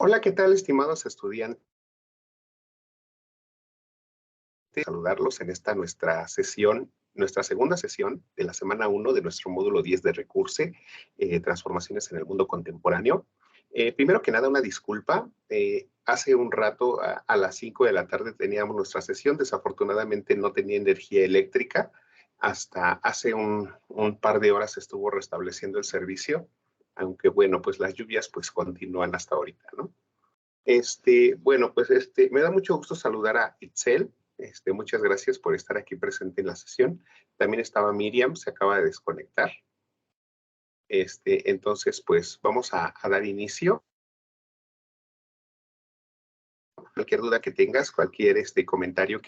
Hola, ¿qué tal, estimados estudiantes? Saludarlos en esta nuestra sesión, nuestra segunda sesión de la semana 1 de nuestro módulo 10 de Recurse, Transformaciones en el Mundo Contemporáneo. Primero que nada, una disculpa. Hace un rato, a las 5 de la tarde, teníamos nuestra sesión. Desafortunadamente no tenía energía eléctrica. Hasta hace un par de horas estuvo restableciendo el servicio, aunque bueno, pues las lluvias pues continúan hasta ahorita, ¿no? Bueno, pues me da mucho gusto saludar a Itzel. Muchas gracias por estar aquí presente en la sesión. También estaba Miriam, se acaba de desconectar. Entonces, pues vamos a dar inicio. Cualquier duda que tengas, cualquier comentario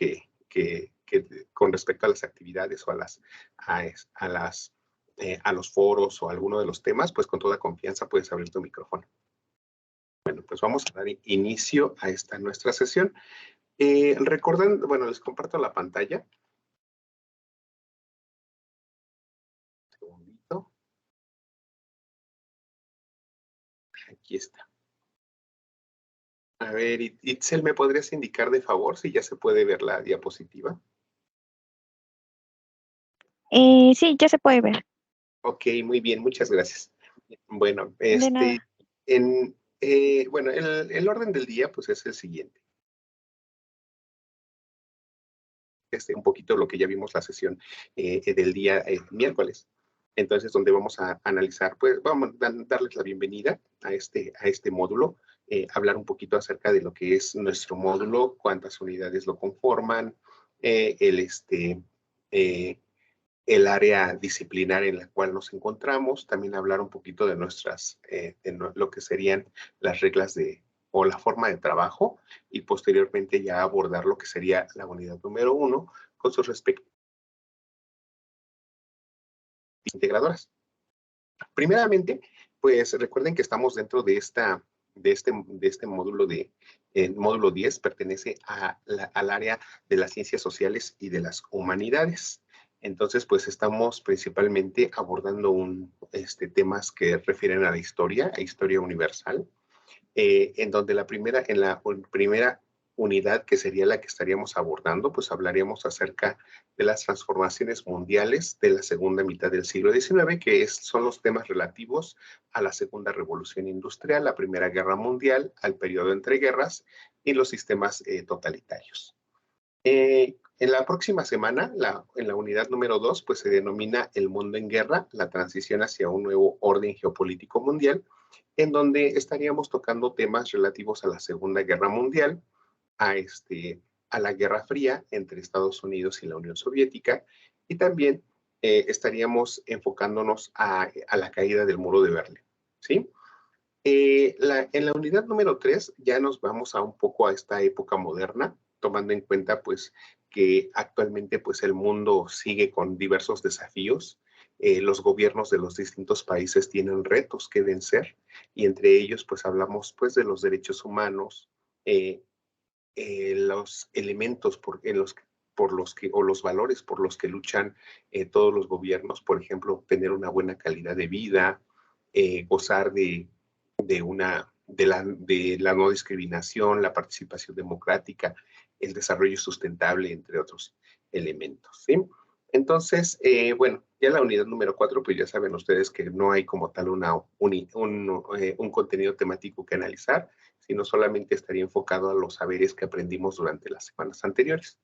con respecto a las actividades o a los foros o alguno de los temas, pues con toda confianza puedes abrir tu micrófono. Bueno, pues vamos a dar inicio a esta nuestra sesión. Recuerden, bueno, les comparto la pantalla. Un segundito. Aquí está. A ver, Itzel, ¿me podrías indicar de favor si ya se puede ver la diapositiva? Sí, ya se puede ver. Ok, muy bien, muchas gracias. Bueno, De nada. bueno, el orden del día pues es el siguiente. Un poquito lo que ya vimos la sesión del día miércoles. Entonces, donde vamos a analizar, pues vamos a darles la bienvenida a este módulo, hablar un poquito acerca de lo que es nuestro módulo, cuántas unidades lo conforman, eh, el, este, eh, el área disciplinar en la cual nos encontramos, también hablar un poquito de lo que serían las reglas o la forma de trabajo, y posteriormente ya abordar lo que sería la unidad número 1 con sus respectivas integradoras. Primeramente, pues recuerden que estamos dentro de este módulo módulo 10, pertenece al área de las ciencias sociales y de las humanidades. Entonces, pues estamos principalmente abordando temas que refieren a la historia, a historia universal, en donde en la primera unidad, que sería la que estaríamos abordando, pues hablaríamos acerca de las transformaciones mundiales de la segunda mitad del siglo XIX, son los temas relativos a la segunda revolución industrial, la primera guerra mundial, al periodo entre guerras y los sistemas totalitarios. En la próxima semana, en la unidad número 2, pues se denomina El mundo en guerra, la transición hacia un nuevo orden geopolítico mundial, en donde estaríamos tocando temas relativos a la Segunda Guerra Mundial, a, a la Guerra Fría entre Estados Unidos y la Unión Soviética, y también estaríamos enfocándonos a la caída del muro de Berlín, ¿sí? En la unidad número 3 ya nos vamos a un poco a esta época moderna, tomando en cuenta pues que actualmente pues el mundo sigue con diversos desafíos. Los gobiernos de los distintos países tienen retos que vencer, y entre ellos pues hablamos pues de los derechos humanos, los elementos por los que, o los valores por los que luchan todos los gobiernos, por ejemplo, tener una buena calidad de vida, gozar de la no discriminación, la participación democrática, el desarrollo sustentable, entre otros elementos, ¿sí? Entonces, bueno, ya la unidad número 4, pues ya saben ustedes que no hay como tal un contenido temático que analizar, sino solamente estaría enfocado a los saberes que aprendimos durante las semanas anteriores.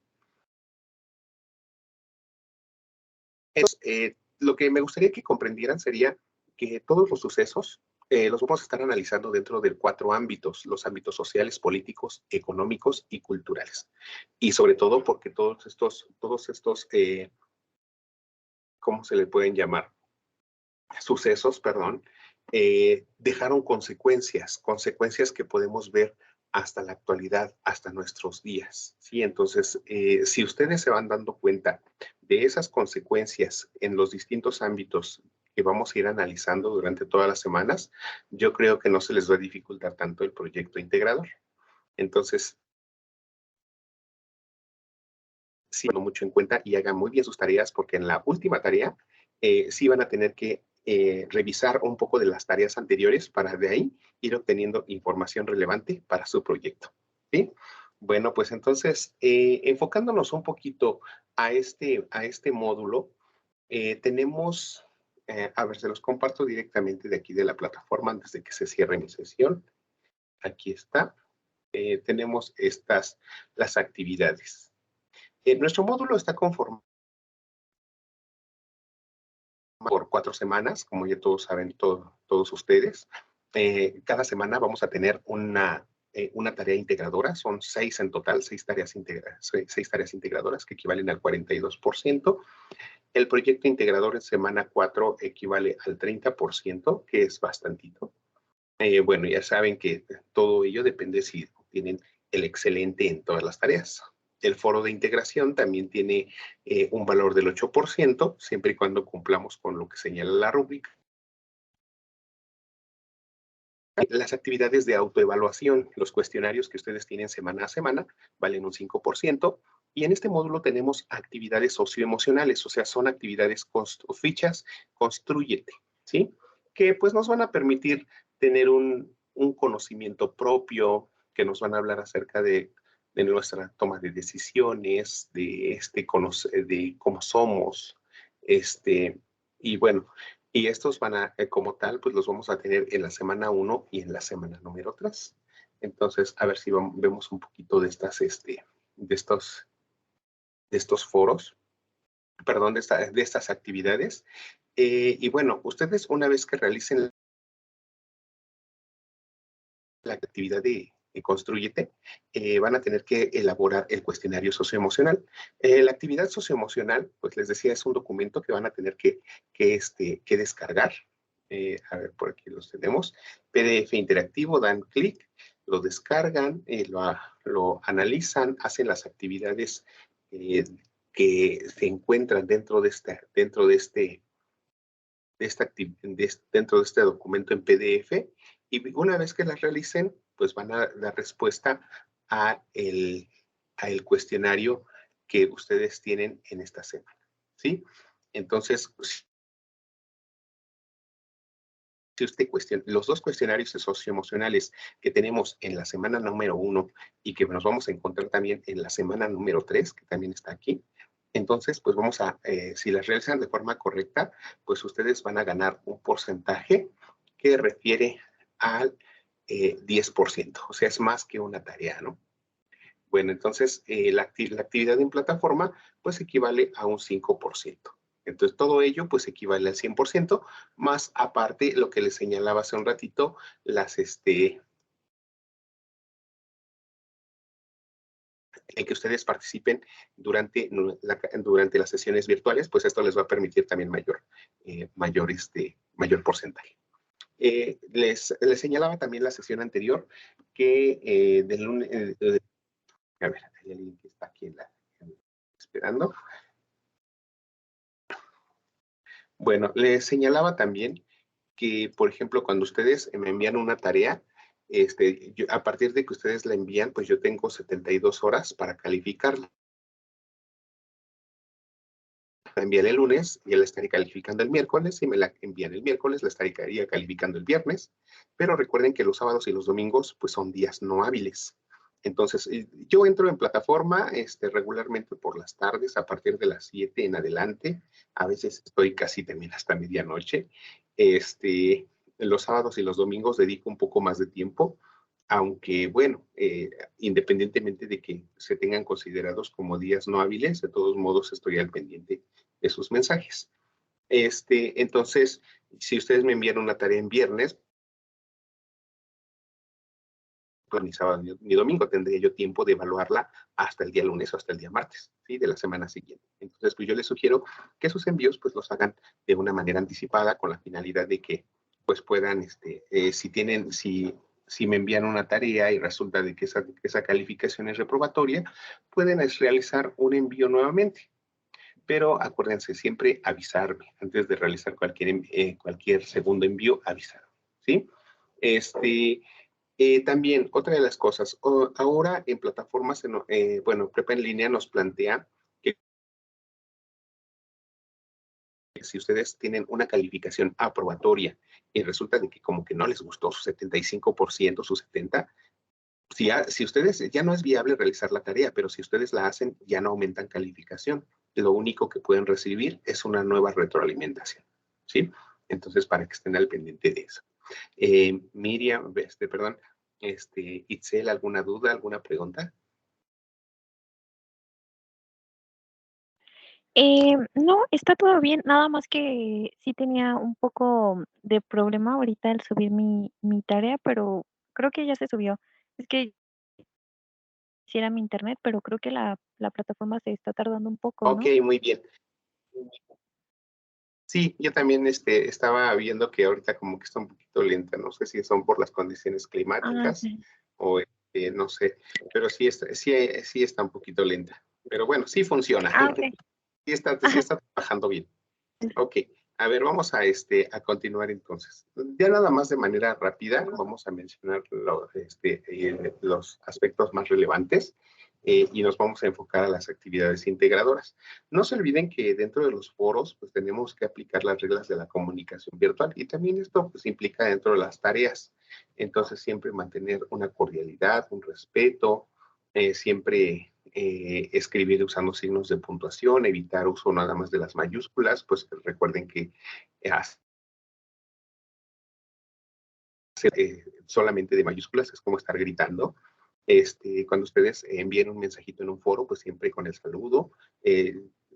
Entonces, lo que me gustaría que comprendieran sería que todos los sucesos los vamos a estar analizando dentro de 4 ámbitos: los ámbitos sociales, políticos, económicos y culturales. Y sobre todo porque todos estos ¿cómo se le pueden llamar? Sucesos, perdón, dejaron consecuencias que podemos ver hasta la actualidad, hasta nuestros días, ¿sí? Entonces, si ustedes se van dando cuenta de esas consecuencias en los distintos ámbitos que vamos a ir analizando durante todas las semanas, yo creo que no se les va a dificultar tanto el proyecto integrador. Entonces, sí, mucho en cuenta y hagan muy bien sus tareas, porque en la última tarea sí van a tener que revisar un poco de las tareas anteriores para de ahí ir obteniendo información relevante para su proyecto, ¿sí? Bueno, pues entonces, enfocándonos un poquito a este módulo, tenemos, a ver, se los comparto directamente de aquí de la plataforma antes de que se cierre mi sesión. Aquí está. Tenemos las actividades. Nuestro módulo está conformado por 4 semanas, como ya todos saben, todos ustedes. Cada semana vamos a tener una tarea integradora, son 6 en total, 6 tareas integradoras que equivalen al 42%. El proyecto integrador en semana 4 equivale al 30%, que es bastantito. Bueno, ya saben que todo ello depende si tienen el excelente en todas las tareas. El foro de integración también tiene un valor del 8%, siempre y cuando cumplamos con lo que señala la rúbrica. Las actividades de autoevaluación, los cuestionarios que ustedes tienen semana a semana, valen un 5%. Y en este módulo tenemos actividades socioemocionales, o sea, son actividades fichas, constrúyete, ¿sí? Que pues nos van a permitir tener un conocimiento propio, que nos van a hablar acerca de nuestra toma de decisiones, de cómo somos, y bueno, y estos van a, como tal, pues los vamos a tener en la semana 1 y en la semana número 3. Entonces, a ver si vemos un poquito de estos foros, perdón, de estas actividades. Y bueno, ustedes una vez que realicen la actividad de Constrúyete, van a tener que elaborar el cuestionario socioemocional. La actividad socioemocional, pues les decía, es un documento que van a tener que descargar. A ver, por aquí los tenemos. PDF interactivo, dan clic, lo descargan, lo analizan, hacen las actividades que se encuentran dentro de este documento en PDF, y una vez que las realicen, pues van a dar respuesta a el cuestionario que ustedes tienen en esta semana, ¿sí? Entonces, si usted cuestiona los 2 cuestionarios socioemocionales que tenemos en la semana número 1 y que nos vamos a encontrar también en la semana número 3, que también está aquí, entonces, pues vamos a, si las realizan de forma correcta, pues ustedes van a ganar un porcentaje que refiere al 10%, o sea, es más que una tarea, ¿no? Bueno, entonces, la actividad en plataforma, pues equivale a un 5%. Entonces, todo ello, pues equivale al 100%, más aparte lo que les señalaba hace un ratito, el que ustedes participen durante las sesiones virtuales, pues esto les va a permitir también mayor porcentaje. Les señalaba también la sesión anterior que del lunes, a ver, hay alguien que está aquí esperando. Bueno, les señalaba también que, por ejemplo, cuando ustedes me envían una tarea, a partir de que ustedes la envían, pues yo tengo 72 horas para calificarla. La envían el lunes, y la estaré calificando el miércoles. Si me la envían el miércoles, la estaría calificando el viernes. Pero recuerden que los sábados y los domingos, pues son días no hábiles. Entonces, yo entro en plataforma regularmente por las tardes, a partir de las 7 en adelante. A veces estoy casi también hasta medianoche. Los sábados y los domingos dedico un poco más de tiempo, aunque, bueno, independientemente de que se tengan considerados como días no hábiles, de todos modos estoy al pendiente de sus mensajes. Entonces, si ustedes me envían una tarea en viernes, pues ni sábado ni domingo tendría yo tiempo de evaluarla hasta el día lunes o hasta el día martes, ¿sí? De la semana siguiente. Entonces, pues yo les sugiero que sus envíos pues los hagan de una manera anticipada, con la finalidad de que pues puedan, si me envían una tarea y resulta de que esa calificación es reprobatoria, pueden realizar un envío nuevamente. Pero acuérdense siempre avisarme antes de realizar cualquier segundo envío, avisar, ¿sí? También, otra de las cosas, ahora en plataformas, bueno, Prepa en línea nos plantea que si ustedes tienen una calificación aprobatoria y resulta de que como que no les gustó su 75%, su 70%, si ustedes, ya no es viable realizar la tarea, pero si ustedes la hacen, ya no aumentan calificación. Lo único que pueden recibir es una nueva retroalimentación, ¿sí? Entonces, para que estén al pendiente de eso. Miriam, perdón, Itzel, ¿alguna duda, alguna pregunta? No, está todo bien, nada más que sí tenía un poco de problema ahorita al subir mi tarea, pero creo que ya se subió. Es que quisiera mi internet, pero creo que la plataforma se está tardando un poco, Ok, ¿no? muy bien. Sí, yo también estaba viendo que ahorita como que está un poquito lenta, no sé si son por las condiciones Ah, climáticas sí. o no sé, pero sí está un poquito lenta. Pero bueno, sí funciona, Ah, okey. sí Ajá. está trabajando bien. Ok, a ver, vamos a continuar entonces. Ya nada más de manera rápida, vamos a mencionar los aspectos más relevantes y nos vamos a enfocar a las actividades integradoras. No se olviden que dentro de los foros, pues tenemos que aplicar las reglas de la comunicación virtual y también esto pues implica dentro de las tareas. Entonces, siempre mantener una cordialidad, un respeto, siempre escribir usando signos de puntuación, evitar uso nada más de las mayúsculas, pues recuerden que solamente de mayúsculas es como estar gritando. Cuando ustedes envíen un mensajito en un foro, pues siempre con el saludo,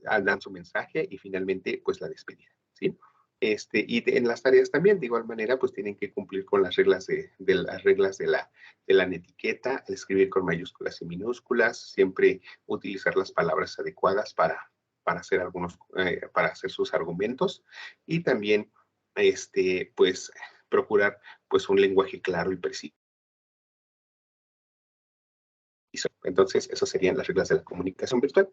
dan su mensaje y finalmente pues la despedida, ¿sí? En las tareas también, de igual manera, pues tienen que cumplir con las reglas las reglas de la netiqueta, escribir con mayúsculas y minúsculas, siempre utilizar las palabras adecuadas para hacer para hacer sus argumentos y también, pues, procurar, pues, un lenguaje claro y preciso. Entonces, esas serían las reglas de la comunicación virtual.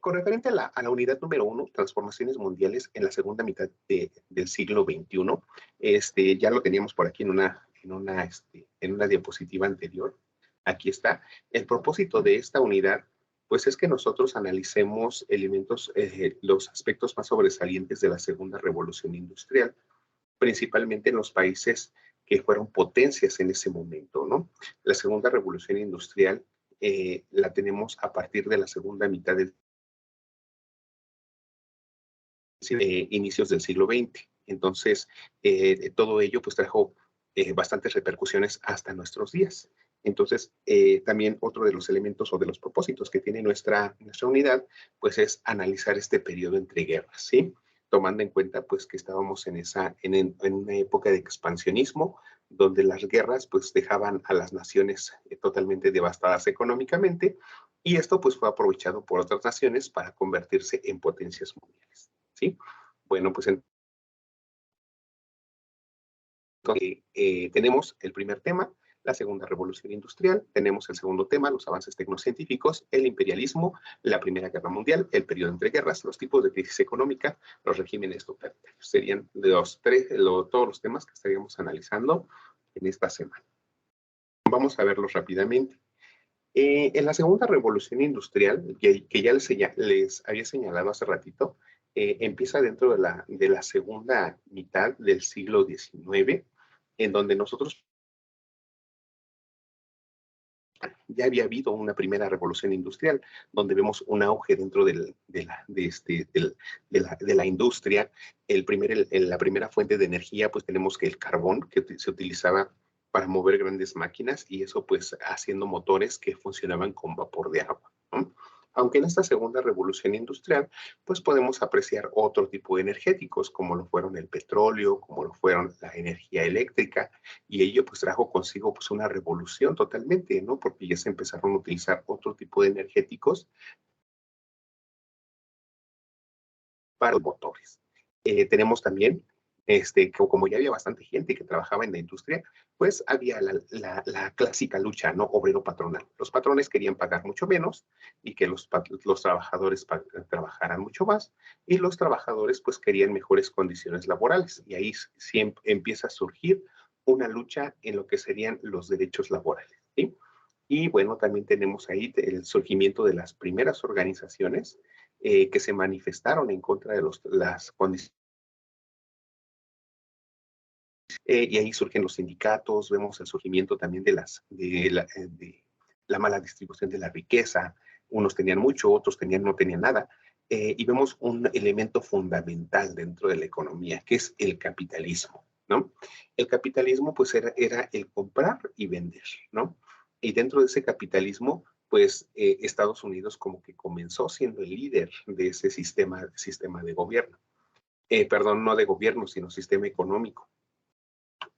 Con referente a la unidad número 1, transformaciones mundiales en la segunda mitad del siglo XXI, ya lo teníamos por aquí en una diapositiva anterior. Aquí está. El propósito de esta unidad, pues es que nosotros analicemos los aspectos más sobresalientes de la segunda revolución industrial, principalmente en los países que fueron potencias en ese momento, ¿no? La segunda revolución industrial la tenemos a partir de la segunda mitad del inicios del siglo XX. Entonces, todo ello pues trajo bastantes repercusiones hasta nuestros días. Entonces, también otro de los elementos o de los propósitos que tiene nuestra unidad, pues es analizar este periodo entre guerras, ¿sí? Tomando en cuenta pues que estábamos en una época de expansionismo, donde las guerras pues dejaban a las naciones totalmente devastadas económicamente, y esto pues fue aprovechado por otras naciones para convertirse en potencias mundiales, ¿sí? Bueno, pues entonces tenemos el primer tema, la segunda revolución industrial, tenemos el segundo tema, los avances tecnocientíficos, el imperialismo, la Primera Guerra Mundial, el periodo entre guerras, los tipos de crisis económica, los regímenes totalitarios. Serían todos los temas que estaríamos analizando en esta semana. Vamos a verlos rápidamente. En la segunda revolución industrial, que ya les había señalado hace ratito, empieza dentro de la segunda mitad del siglo XIX, en donde nosotros ya había habido una primera revolución industrial, donde vemos un auge dentro de la industria. La primera fuente de energía, pues tenemos que el carbón, que se utilizaba para mover grandes máquinas y eso pues haciendo motores que funcionaban con vapor de agua, ¿no? Aunque en esta segunda revolución industrial, pues podemos apreciar otro tipo de energéticos, como lo fueron el petróleo, como lo fueron la energía eléctrica, y ello pues trajo consigo pues una revolución totalmente, ¿no? Porque ya se empezaron a utilizar otro tipo de energéticos para los motores. Tenemos también, como ya había bastante gente que trabajaba en la industria, pues había la clásica lucha, ¿no? Obrero-patronal. Los patrones querían pagar mucho menos y que los trabajadores trabajaran mucho más y los trabajadores pues querían mejores condiciones laborales y ahí siempre empieza a surgir una lucha en lo que serían los derechos laborales, ¿sí? Y bueno, también tenemos ahí el surgimiento de las primeras organizaciones que se manifestaron en contra de las condiciones. Y ahí surgen los sindicatos, vemos el surgimiento también de la mala distribución de la riqueza. Unos tenían mucho, otros no tenían nada. Y vemos un elemento fundamental dentro de la economía, que es el capitalismo, ¿no? El capitalismo, pues, era el comprar y vender, ¿no? Y dentro de ese capitalismo, pues, Estados Unidos como que comenzó siendo el líder de ese sistema de gobierno. Perdón, no de gobierno, sino sistema económico.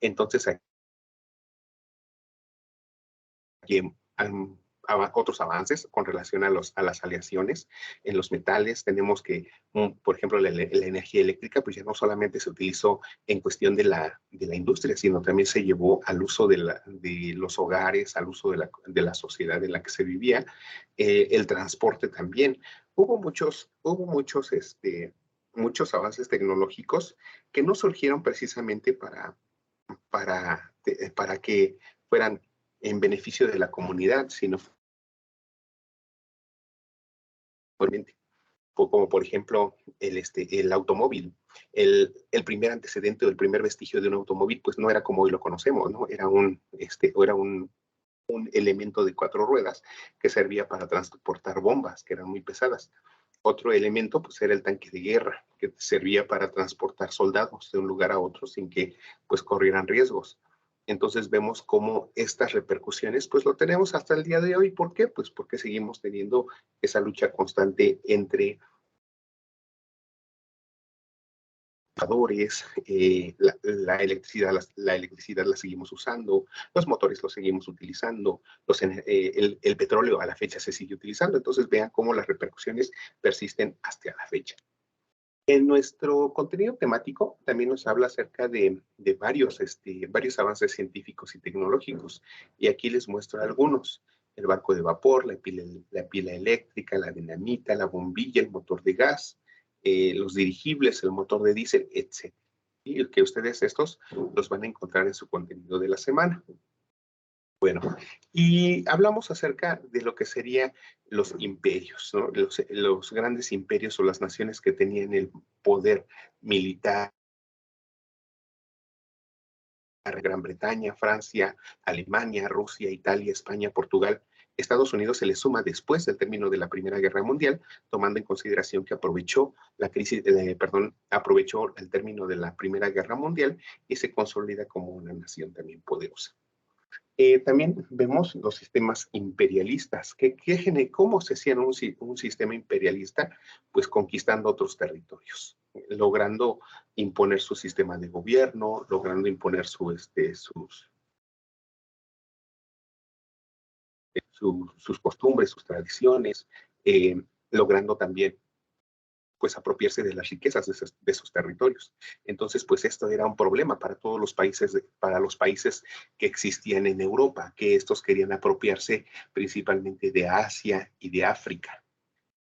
Entonces, aquí otros avances con relación a las aleaciones en los metales. Tenemos que, por ejemplo, la energía eléctrica, pues ya no solamente se utilizó en cuestión de la industria, sino también se llevó al uso de los hogares, al uso de la sociedad en la que se vivía, el transporte también. Muchos avances tecnológicos que no surgieron precisamente para que fueran en beneficio de la comunidad, sino como por ejemplo el automóvil. El primer antecedente o el primer vestigio de un automóvil, pues no era como hoy lo conocemos, ¿no? Era un elemento de 4 ruedas que servía para transportar bombas, que eran muy pesadas. Otro elemento, pues, era el tanque de guerra, que servía para transportar soldados de un lugar a otro sin que, pues, corrieran riesgos. Entonces vemos cómo estas repercusiones, pues, lo tenemos hasta el día de hoy. ¿Por qué? Pues porque seguimos teniendo esa lucha constante entre la electricidad la seguimos usando, los motores los seguimos utilizando, el petróleo a la fecha se sigue utilizando. Entonces vean cómo las repercusiones persisten hasta la fecha. En nuestro contenido temático también nos habla acerca de varios avances científicos y tecnológicos. Y aquí les muestro algunos. El barco de vapor, la pila eléctrica, la dinamita, la bombilla, el motor de gas, los dirigibles, el motor de diésel, etc. Y que ustedes estos los van a encontrar en su contenido de la semana. Bueno, y hablamos acerca de lo que serían los imperios, ¿no? Los grandes imperios o las naciones que tenían el poder militar: Gran Bretaña, Francia, Alemania, Rusia, Italia, España, Portugal. Estados Unidos se le suma después del término de la Primera Guerra Mundial, tomando en consideración que aprovechó aprovechó el término de la Primera Guerra Mundial y se consolida como una nación también poderosa. También vemos los sistemas imperialistas. ¿Cómo se hacía un sistema imperialista? Pues conquistando otros territorios, logrando imponer su sistema de gobierno, logrando imponer sus costumbres, sus tradiciones, logrando también, pues, apropiarse de las riquezas de esos territorios. Entonces, pues esto era un problema para todos para los países que existían en Europa, que estos querían apropiarse principalmente de Asia y de África,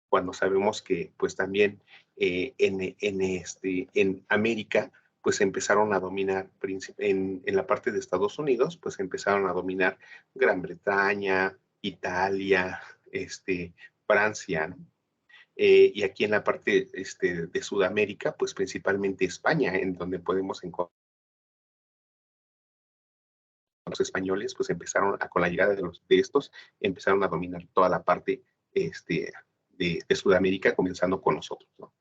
cuando sabemos que, pues, también en América, pues empezaron a dominar, en la parte de Estados Unidos, pues empezaron a dominar Gran Bretaña, Italia, Francia, ¿no? Y aquí en la parte de Sudamérica, pues principalmente España, en donde podemos encontrar los españoles, pues con la llegada de estos, empezaron a dominar toda la parte de Sudamérica, comenzando con nosotros, ¿no?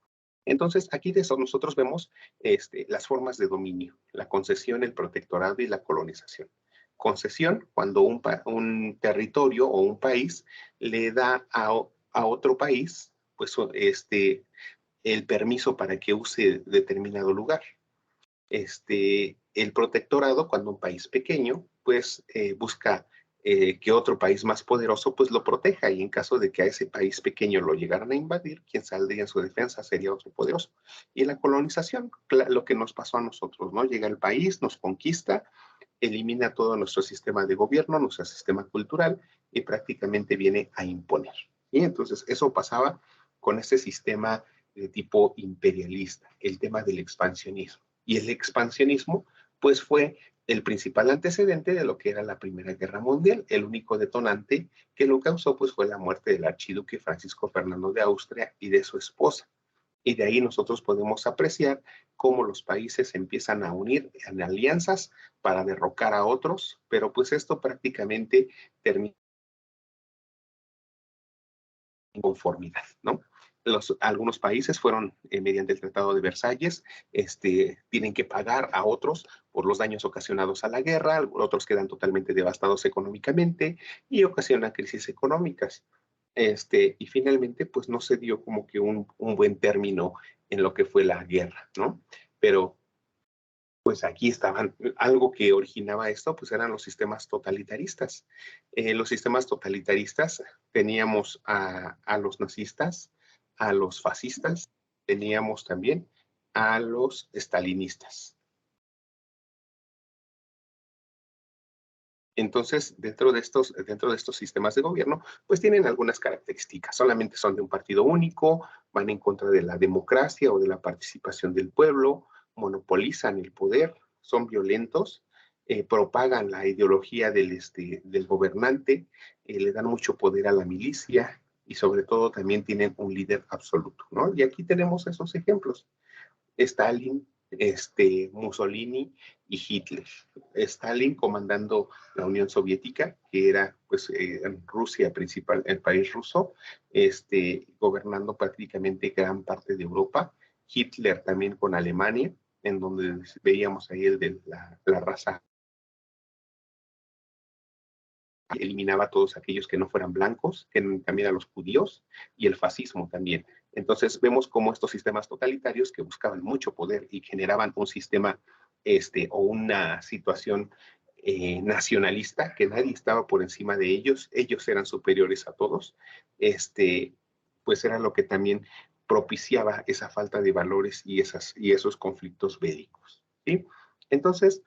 Entonces, aquí de eso nosotros vemos las formas de dominio: la concesión, el protectorado y la colonización. Concesión, cuando un territorio o un país le da a otro país, pues, el permiso para que use determinado lugar. El protectorado, cuando un país pequeño, pues, busca que otro país más poderoso, pues, lo proteja, y en caso de que a ese país pequeño lo llegaran a invadir, quien saldría en su defensa sería otro poderoso. Y la colonización, lo que nos pasó a nosotros, ¿no? Llega el país, nos conquista, elimina todo nuestro sistema de gobierno, nuestro sistema cultural, y prácticamente viene a imponer. Y entonces eso pasaba con este sistema de tipo imperialista, el tema del expansionismo. Y el expansionismo, pues, fue el principal antecedente de lo que era la Primera Guerra Mundial. El único detonante que lo causó pues fue la muerte del archiduque Francisco Fernando de Austria y de su esposa. Y de ahí nosotros podemos apreciar cómo los países se empiezan a unir en alianzas para derrocar a otros, pero pues esto prácticamente termina en conformidad, ¿no? Algunos países fueron, mediante el Tratado de Versalles, tienen que pagar a otros por los daños ocasionados a la guerra, otros quedan totalmente devastados económicamente y ocasionan crisis económicas. Y finalmente, pues no se dio como que un buen término en lo que fue la guerra, ¿no? Pero pues aquí estaban, algo que originaba esto, pues eran los sistemas totalitaristas. Los sistemas totalitaristas teníamos a los nazistas, a los fascistas, teníamos también a los estalinistas. Entonces, dentro de estos sistemas de gobierno, pues tienen algunas características. Solamente son de un partido único, van en contra de la democracia o de la participación del pueblo, monopolizan el poder, son violentos, propagan la ideología del gobernante, le dan mucho poder a la milicia y sobre todo también tienen un líder absoluto, ¿no? Y aquí tenemos esos ejemplos. Stalin, Mussolini y Hitler. Stalin comandando la Unión Soviética, que era pues en Rusia principal, el país ruso, gobernando prácticamente gran parte de Europa. Hitler también con Alemania, en donde veíamos ahí el de la raza, eliminaba a todos aquellos que no fueran blancos, que también a los judíos, y el fascismo también. Entonces vemos cómo estos sistemas totalitarios que buscaban mucho poder y generaban un sistema o una situación nacionalista, que nadie estaba por encima de ellos eran superiores a todos, pues era lo que también propiciaba esa falta de valores y esos conflictos bélicos, ¿sí? Entonces,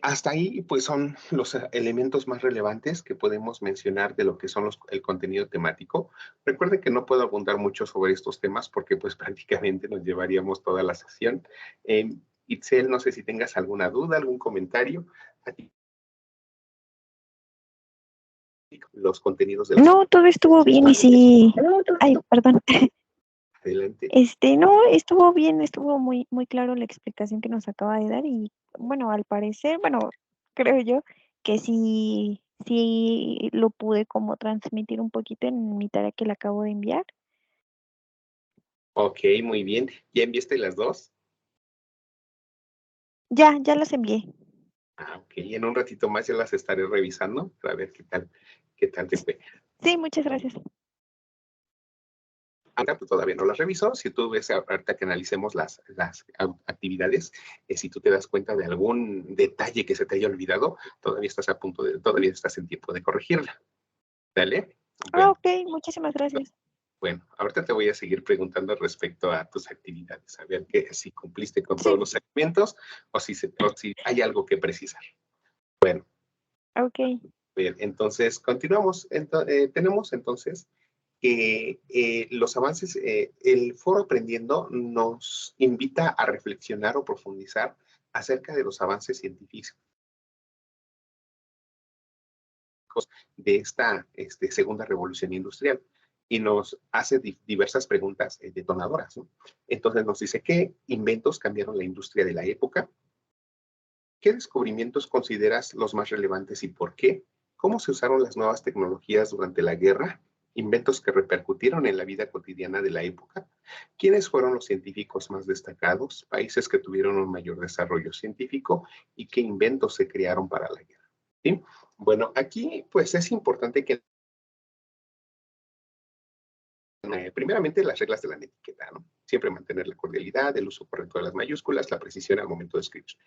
hasta ahí, pues son los elementos más relevantes que podemos mencionar de lo que son el contenido temático. Recuerden que no puedo abundar mucho sobre estos temas porque pues prácticamente nos llevaríamos toda la sesión. Itzel, no sé si tengas alguna duda, algún comentario. Aquí, los contenidos de No, todo estuvo bien y sí. Ay, perdón. Adelante. No, estuvo bien, estuvo muy, muy claro la explicación que nos acaba de dar y bueno, al parecer, bueno, creo yo que sí lo pude como transmitir un poquito en mi tarea que le acabo de enviar. Ok, muy bien. ¿Ya enviaste las dos? Ya las envié. Ok, en un ratito más ya las estaré revisando para ver qué tal te fue. Sí, muchas gracias. Pues todavía no las reviso. Si tú ves ahorita que analicemos las actividades, si tú te das cuenta de algún detalle que se te haya olvidado, todavía estás en tiempo de corregirla. ¿Dale? Bueno, Ok, muchísimas gracias. bueno, ahorita te voy a seguir preguntando respecto a tus actividades, a ver si cumpliste con todos Sí, los segmentos o si hay algo que precisar. Bueno, ok. bien, entonces continuamos. Tenemos entonces que los avances, el foro Aprendiendo nos invita a reflexionar o profundizar acerca de los avances científicos de esta segunda revolución industrial y nos hace diversas preguntas detonadoras, ¿no? Entonces nos dice, ¿qué inventos cambiaron la industria de la época? ¿Qué descubrimientos consideras los más relevantes y por qué? ¿Cómo se usaron las nuevas tecnologías durante la guerra? ¿Inventos que repercutieron en la vida cotidiana de la época? ¿Quiénes fueron los científicos más destacados? ¿Países que tuvieron un mayor desarrollo científico? ¿Y qué inventos se crearon para la guerra? ¿Sí? Bueno, aquí pues es importante que primeramente las reglas de la etiqueta, ¿no? Siempre mantener la cordialidad, el uso correcto de las mayúsculas, la precisión al momento de escribir.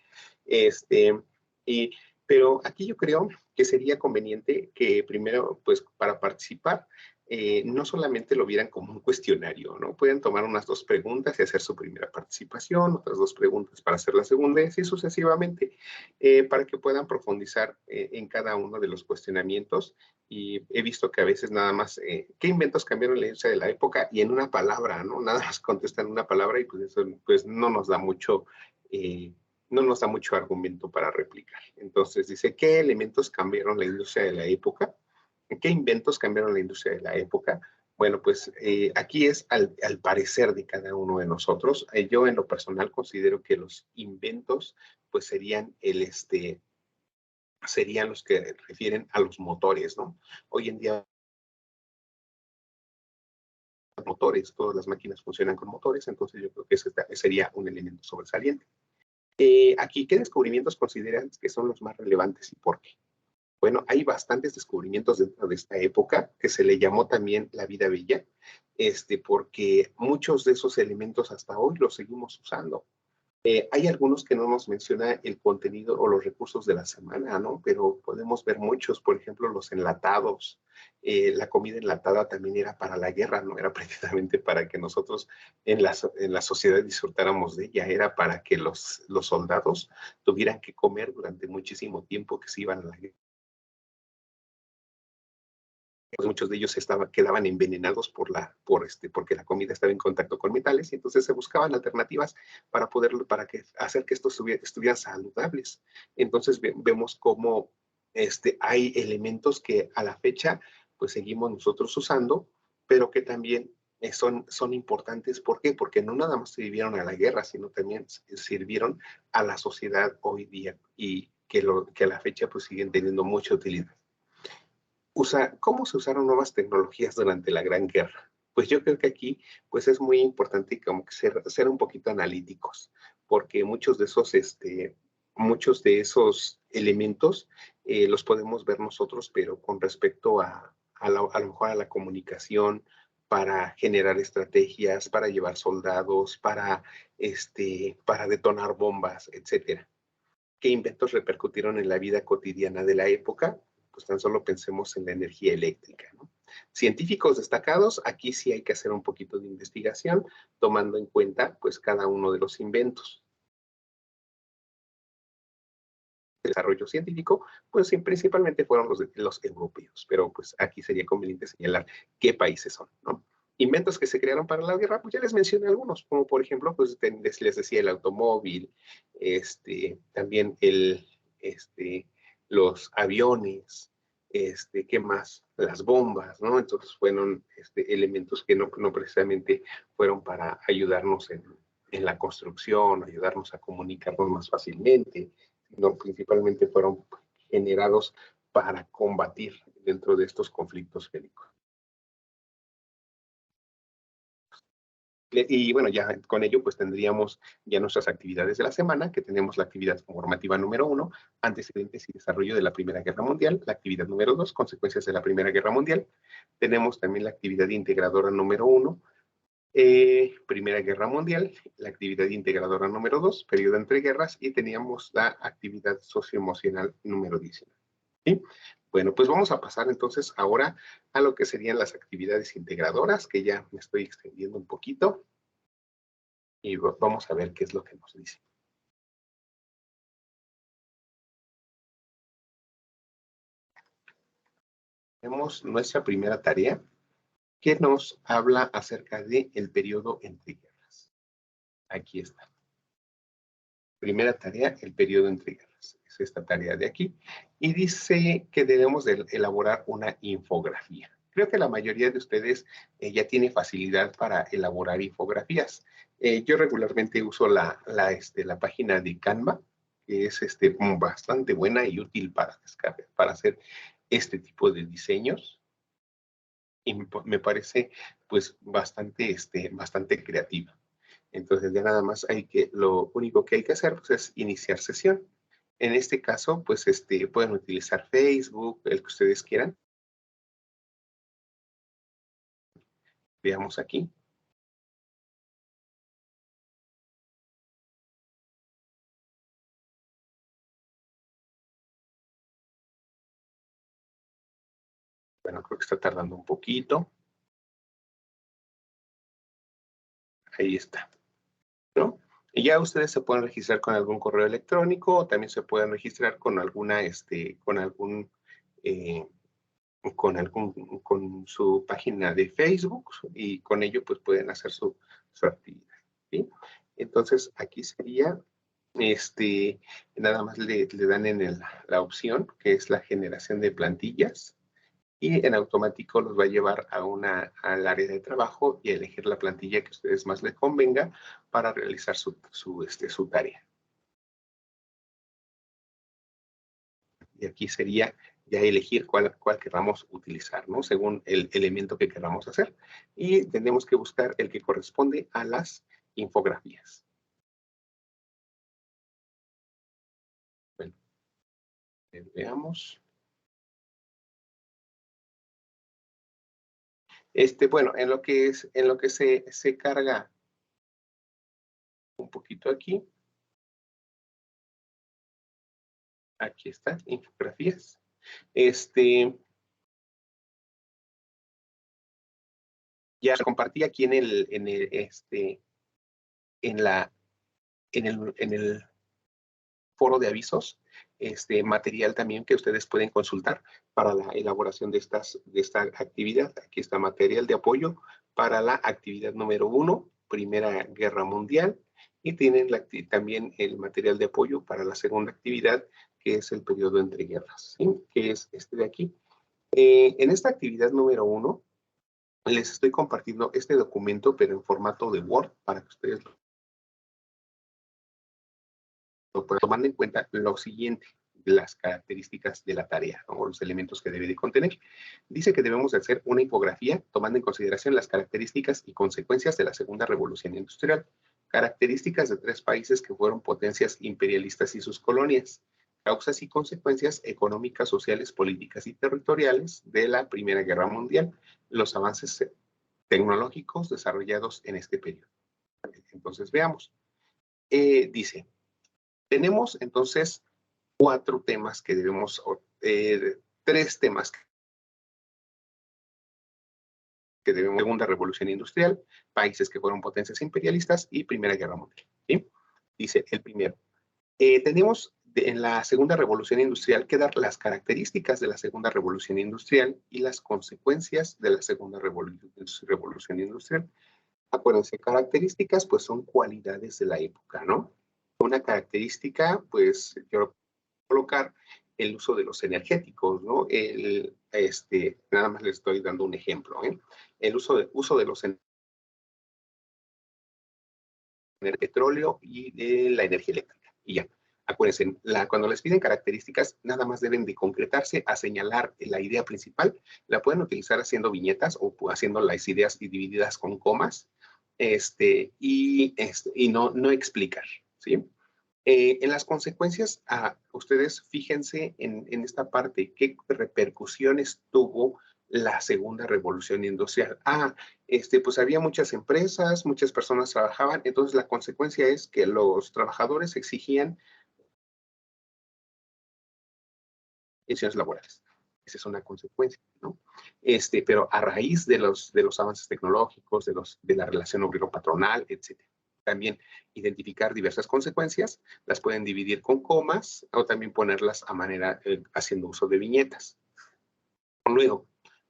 Este, y, pero aquí yo creo que sería conveniente que primero, pues para participar, no solamente lo vieran como un cuestionario, ¿no? Pueden tomar unas 2 preguntas y hacer su primera participación, otras 2 preguntas para hacer la segunda y así sucesivamente, para que puedan profundizar en cada uno de los cuestionamientos. Y he visto que a veces nada más, ¿qué inventos cambiaron la industria de la época? Y en una palabra, ¿no? Nada más contestan una palabra y pues eso pues no nos da mucho, no nos da mucho argumento para replicar. Entonces dice, ¿qué elementos cambiaron la industria de la época? ¿Qué inventos cambiaron la industria de la época? Bueno, pues aquí es al parecer de cada uno de nosotros. Yo en lo personal considero que los inventos pues serían los que refieren a los motores, ¿no? Hoy en día motores, todas las máquinas funcionan con motores, entonces yo creo que ese sería un elemento sobresaliente. Aquí, ¿qué descubrimientos consideran que son los más relevantes y por qué? Bueno, hay bastantes descubrimientos dentro de esta época que se le llamó también la vida bella, porque muchos de esos elementos hasta hoy los seguimos usando. Hay algunos que no nos menciona el contenido o los recursos de la semana, ¿no? Pero podemos ver muchos, por ejemplo, los enlatados. La comida enlatada también era para la guerra, no era precisamente para que nosotros en la sociedad disfrutáramos de ella, era para que los soldados tuvieran que comer durante muchísimo tiempo que se iban a la guerra. Pues muchos de ellos quedaban envenenados porque la comida estaba en contacto con metales y entonces se buscaban alternativas para hacer que estos estuvieran saludables. Entonces vemos cómo hay elementos que a la fecha pues seguimos nosotros usando, pero que también son importantes. ¿Por qué? Porque no nada más sirvieron a la guerra, sino también sirvieron a la sociedad hoy día y que a la fecha pues siguen teniendo mucha utilidad. ¿Cómo se usaron nuevas tecnologías durante la Gran Guerra? Pues yo creo que aquí pues es muy importante como que ser un poquito analíticos, porque muchos de esos elementos los podemos ver nosotros, pero con respecto a lo mejor a la comunicación, para generar estrategias, para llevar soldados, para detonar bombas, etcétera. ¿Qué inventos repercutieron en la vida cotidiana de la época? Pues tan solo pensemos en la energía eléctrica, ¿no? Científicos destacados, aquí sí hay que hacer un poquito de investigación, tomando en cuenta pues cada uno de los inventos. El desarrollo científico, pues sí, principalmente fueron los europeos, pero pues aquí sería conveniente señalar qué países son, ¿no? Inventos que se crearon para la guerra, pues ya les mencioné algunos, como por ejemplo, pues les decía el automóvil, también los aviones, ¿qué más? Las bombas, ¿no? Entonces fueron elementos que no precisamente fueron para ayudarnos en la construcción, ayudarnos a comunicarnos más fácilmente, sino principalmente fueron generados para combatir dentro de estos conflictos bélicos. Y bueno, ya con ello pues tendríamos ya nuestras actividades de la semana, que tenemos la actividad formativa número 1, antecedentes y desarrollo de la Primera Guerra Mundial, la actividad número 2, consecuencias de la Primera Guerra Mundial. Tenemos también la actividad integradora número 1, Primera Guerra Mundial, la actividad integradora número 2, periodo entre guerras, y teníamos la actividad socioemocional número 19. ¿Sí? Bueno, pues vamos a pasar entonces ahora a lo que serían las actividades integradoras, que ya me estoy extendiendo un poquito, y vamos a ver qué es lo que nos dice. Tenemos nuestra primera tarea, que nos habla acerca del periodo entre guerras. Aquí está. Primera tarea, el periodo entre guerras. Es esta tarea de aquí. Y dice que debemos de elaborar una infografía. Creo que la mayoría de ustedes ya tiene facilidad para elaborar infografías. Yo regularmente uso la página de Canva, que es bastante buena y útil para descargar, para hacer este tipo de diseños. Y me parece pues bastante creativa. Entonces ya nada más lo único que hay que hacer pues, es iniciar sesión. En este caso, pues pueden utilizar Facebook, el que ustedes quieran. Veamos aquí. Bueno, creo que está tardando un poquito. Ahí está, ¿no? Y ya ustedes se pueden registrar con algún correo electrónico o también se pueden registrar con con su página de Facebook y con ello pues pueden hacer su actividad, ¿sí? Entonces aquí sería Nada más le dan en la opción, que es la generación de plantillas, y en automático los va a llevar al área de trabajo y a elegir la plantilla que a ustedes más les convenga para realizar su tarea. Y aquí sería ya elegir cuál queramos utilizar, ¿no? Según el elemento que queramos hacer. Y tenemos que buscar el que corresponde a las infografías. Bueno, veamos. Bueno, en lo que se carga un poquito aquí. Aquí está, infografías. Ya compartí aquí en el foro de avisos, material también que ustedes pueden consultar para la elaboración de esta actividad. Aquí está material de apoyo para la actividad número 1, Primera Guerra Mundial, y tienen también el material de apoyo para la segunda actividad, que es el periodo entre guerras, ¿sí? Que es este de aquí. En esta actividad número 1, les estoy compartiendo este documento, pero en formato de Word, para que ustedes tomando en cuenta lo siguiente, las características de la tarea, ¿no? O los elementos que debe de contener. Dice que debemos hacer una infografía tomando en consideración las características y consecuencias de la Segunda Revolución Industrial, características de 3 países que fueron potencias imperialistas y sus colonias, causas y consecuencias económicas, sociales, políticas y territoriales de la Primera Guerra Mundial, los avances tecnológicos desarrollados en este periodo. Entonces, veamos. Dice, tenemos entonces 4 temas que debemos, 3 temas que debemos: Segunda Revolución Industrial, países que fueron potencias imperialistas y Primera Guerra Mundial. ¿Sí? Dice el primero. Tenemos en la Segunda Revolución Industrial que dar las características de la Segunda Revolución Industrial y las consecuencias de la Segunda Revolución Industrial. Acuérdense, características pues son cualidades de la época, ¿no? Una característica, pues yo colocar el uso de los energéticos, ¿no? Nada más les estoy dando un ejemplo, ¿eh? El uso de los petróleo y de la energía eléctrica. Y ya, acuérdense, cuando les piden características, nada más deben de concretarse a señalar la idea principal. La pueden utilizar haciendo viñetas o haciendo las ideas divididas con comas, y no explicar, ¿sí? En las consecuencias, ustedes fíjense en esta parte, qué repercusiones tuvo la segunda revolución industrial. Pues había muchas empresas, muchas personas trabajaban, entonces la consecuencia es que los trabajadores exigían condiciones laborales. Esa es una consecuencia, ¿no? Pero a raíz de los avances tecnológicos, de la relación obrero-patronal, etcétera. También identificar diversas consecuencias, las pueden dividir con comas o también ponerlas haciendo uso de viñetas. Luego,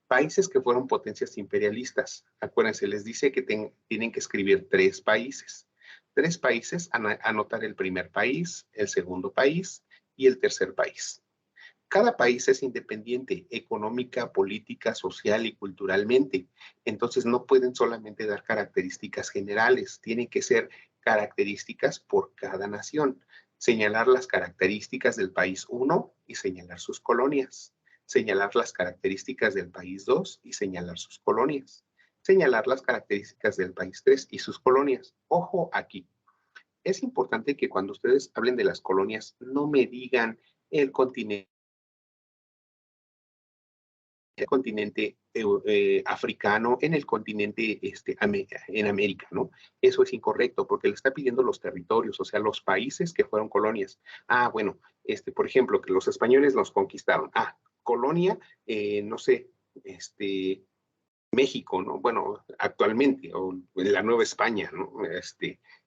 países que fueron potencias imperialistas. Acuérdense, les dice que tienen que escribir 3 países. 3 países, anotar el primer país, el segundo país y el tercer país. Cada país es independiente económica, política, social y culturalmente. Entonces no pueden solamente dar características generales, tienen que ser características por cada nación. Señalar las características del país 1 y señalar sus colonias. Señalar las características del país 2 y señalar sus colonias. Señalar las características del país 3 y sus colonias. Ojo aquí. Es importante que cuando ustedes hablen de las colonias no me digan el continente africano, en el continente en América, ¿no? Eso es incorrecto porque le está pidiendo los territorios, o sea, los países que fueron colonias. Bueno, por ejemplo, que los españoles nos conquistaron. Colonia, no sé, México, ¿no? Bueno, actualmente, o en la Nueva España, ¿no?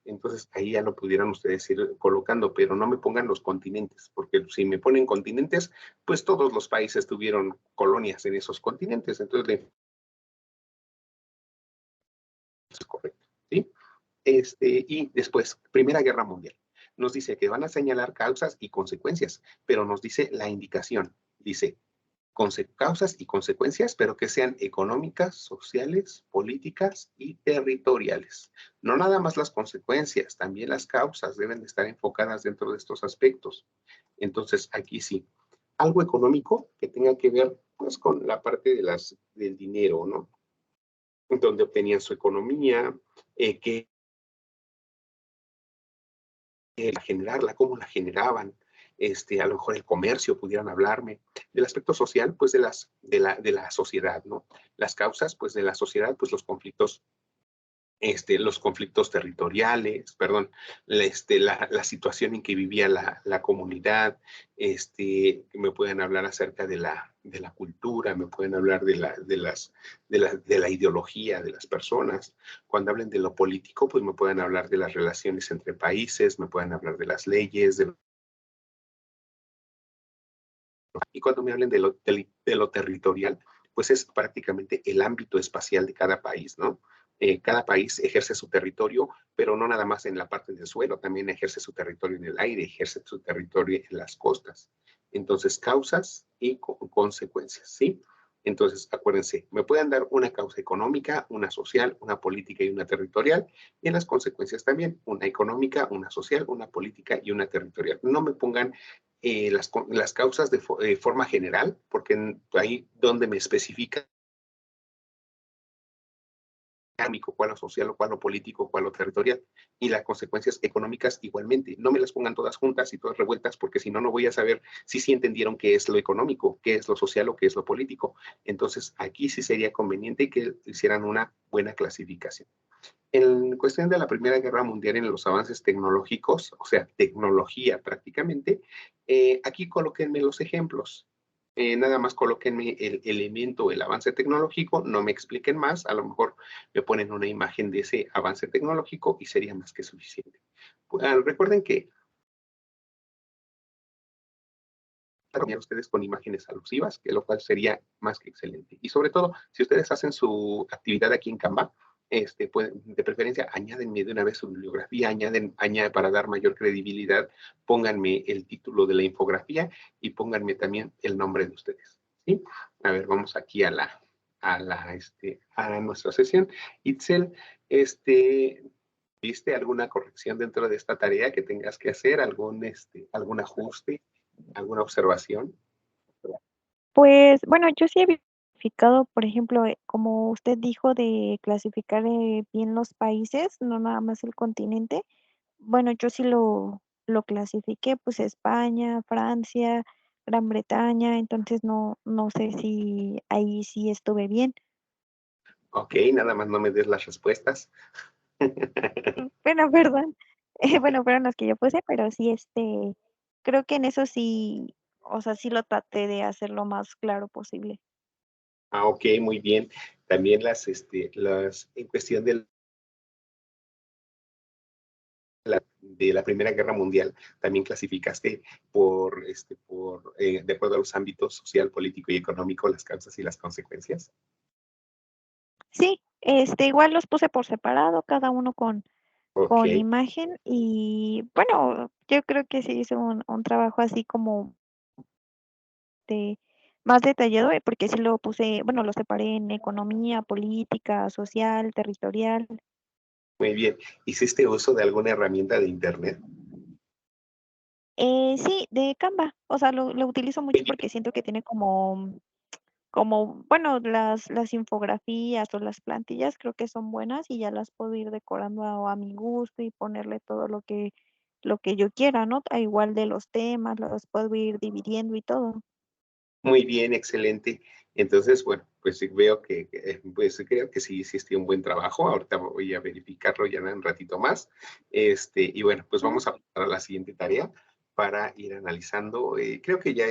Entonces ahí ya lo pudieran ustedes ir colocando, pero no me pongan los continentes, porque si me ponen continentes, pues todos los países tuvieron colonias en esos continentes, entonces es correcto, ¿sí? Y después, Primera Guerra Mundial. nos dice que van a señalar causas y consecuencias, pero nos dice la indicación. Dice, causas y consecuencias, pero que sean económicas, sociales, políticas y territoriales. No nada más las consecuencias, también las causas deben de estar enfocadas dentro de estos aspectos. Entonces, aquí sí, algo económico que tenga que ver pues con la parte de del dinero, ¿no? Donde obtenían su economía, que generarla, cómo la generaban, a lo mejor el comercio pudieran hablarme, del aspecto social, pues de la sociedad, ¿no? Las causas, pues de la sociedad, pues los conflictos territoriales, perdón, la situación en que vivía la comunidad, me pueden hablar acerca de la cultura, me pueden hablar de la ideología de las personas. Cuando hablen de lo político, pues me pueden hablar de las relaciones entre países, me pueden hablar de las leyes, y cuando me hablen de lo territorial, pues es prácticamente el ámbito espacial de cada país, ¿no? Cada país ejerce su territorio, pero no nada más en la parte del suelo, también ejerce su territorio en el aire, ejerce su territorio en las costas. Entonces, causas y consecuencias, ¿sí? Entonces, acuérdense, me pueden dar una causa económica, una social, una política y una territorial, y en las consecuencias también, una económica, una social, una política y una territorial. No me pongan las causas de forma general, porque ahí donde me especifica cuál lo social, cuál lo político, cuál lo territorial, y las consecuencias económicas igualmente. No me las pongan todas juntas y todas revueltas, porque si no, no voy a saber si sí entendieron qué es lo económico, qué es lo social o qué es lo político. Entonces, aquí sí sería conveniente que hicieran una buena clasificación. En cuestión de la Primera Guerra Mundial en los avances tecnológicos, o sea, tecnología prácticamente, aquí colóquenme los ejemplos. Nada más colóquenme el elemento, el avance tecnológico, no me expliquen más, a lo mejor me ponen una imagen de ese avance tecnológico y sería más que suficiente. Recuerden que ustedes con imágenes alusivas, que lo cual sería más que excelente. Y sobre todo, si ustedes hacen su actividad aquí en Canva, de preferencia, añádenme de una vez su bibliografía, añaden para dar mayor credibilidad, pónganme el título de la infografía y pónganme también el nombre de ustedes. ¿Sí? A ver, vamos aquí a nuestra sesión. Itzel, ¿viste alguna corrección dentro de esta tarea que tengas que hacer? ¿Algún ajuste? ¿Alguna observación? Pues, bueno, yo sí he verificado, por ejemplo, como usted dijo, de clasificar, bien los países, no nada más el continente. Bueno, yo sí lo clasifiqué, pues, España, Francia, Gran Bretaña, entonces no sé si ahí sí estuve bien. Ok, nada más no me des las respuestas. Bueno, perdón. Bueno, fueron los que yo puse, pero sí, creo que en eso sí, o sea, sí lo traté de hacer lo más claro posible. Ah, ok, muy bien. También en cuestión de la Primera Guerra Mundial, también clasificaste de acuerdo a los ámbitos social, político y económico, las causas y las consecuencias. Sí, igual los puse por separado, cada uno Ok, con imagen y, bueno, yo creo que sí hice un trabajo así como de más detallado, porque sí lo puse, bueno, lo separé en economía, política, social, territorial. muy bien. ¿Hiciste uso de alguna herramienta de Internet? Sí, de Canva, o sea, lo utilizo Muy mucho bien, porque siento que tiene como, bueno, las infografías o las plantillas creo que son buenas y ya las puedo ir decorando a mi gusto y ponerle todo lo que yo quiera, ¿no? Igual de los temas, los puedo ir dividiendo y todo. muy bien, excelente. Entonces, bueno, pues sí veo pues creo que sí hiciste un buen trabajo. Ahorita voy a verificarlo ya en un ratito más. Y bueno, pues Ujú. vamos a pasar a la siguiente tarea para ir analizando. Creo que ya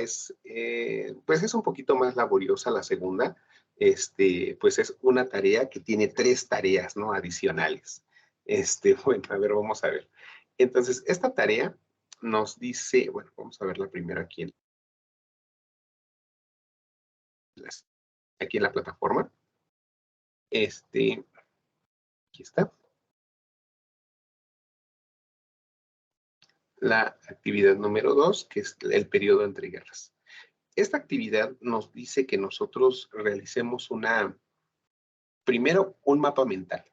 pues es un poquito más laboriosa la segunda. Pues es una tarea que tiene tres tareas, ¿no? Adicionales. Bueno, a ver, vamos a ver. Entonces, esta tarea nos dice, bueno, vamos a ver la primera aquí las- aquí en la plataforma. Aquí está. la actividad número 2, que es el periodo entre guerras. Esta actividad nos dice que nosotros realicemos primero un mapa mental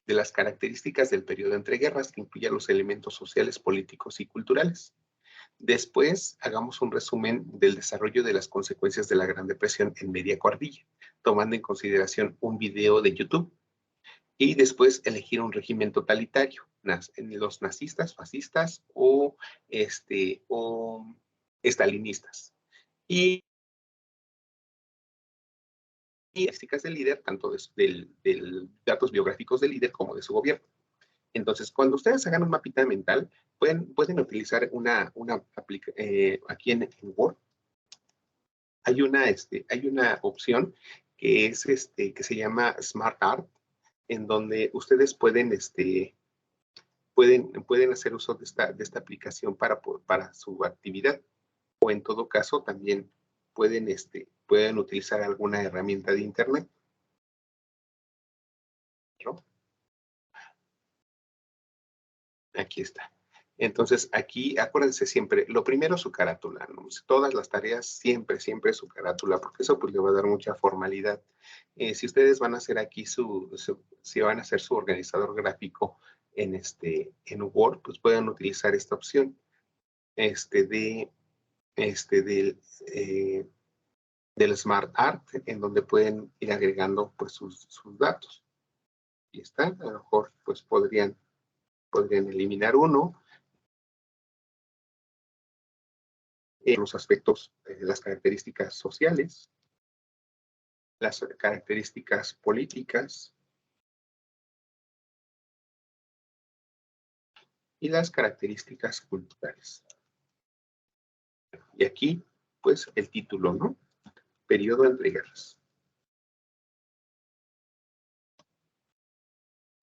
de las características del periodo entre guerras, que incluya los elementos sociales, políticos y culturales. Después, hagamos un resumen del desarrollo de las consecuencias de la Gran Depresión en media cuadrilla, tomando en consideración un video de YouTube. Y después, elegir un régimen totalitario, los nazistas, fascistas o estalinistas. Y características del líder, tanto del datos biográficos del líder como de su gobierno. Entonces, cuando ustedes hagan un mapita mental, pueden utilizar aquí en Word. Hay una opción que es que se llama Smart Art, en donde ustedes pueden hacer uso de esta aplicación para su actividad, o en todo caso también pueden utilizar alguna herramienta de internet. ¿No? Aquí está. Entonces, aquí, acuérdense siempre, lo primero su carátula, ¿no? Todas las tareas, siempre su carátula, porque eso pues le va a dar mucha formalidad. Si ustedes van a hacer aquí si van a hacer su organizador gráfico en Word, pues pueden utilizar esta opción, del Smart Art, en donde pueden ir agregando pues sus datos. Y está, a lo mejor pues podrían eliminar uno, los aspectos, las características sociales, las características políticas y las características culturales. Y aquí, pues, el título, ¿no? Periodo entre guerras.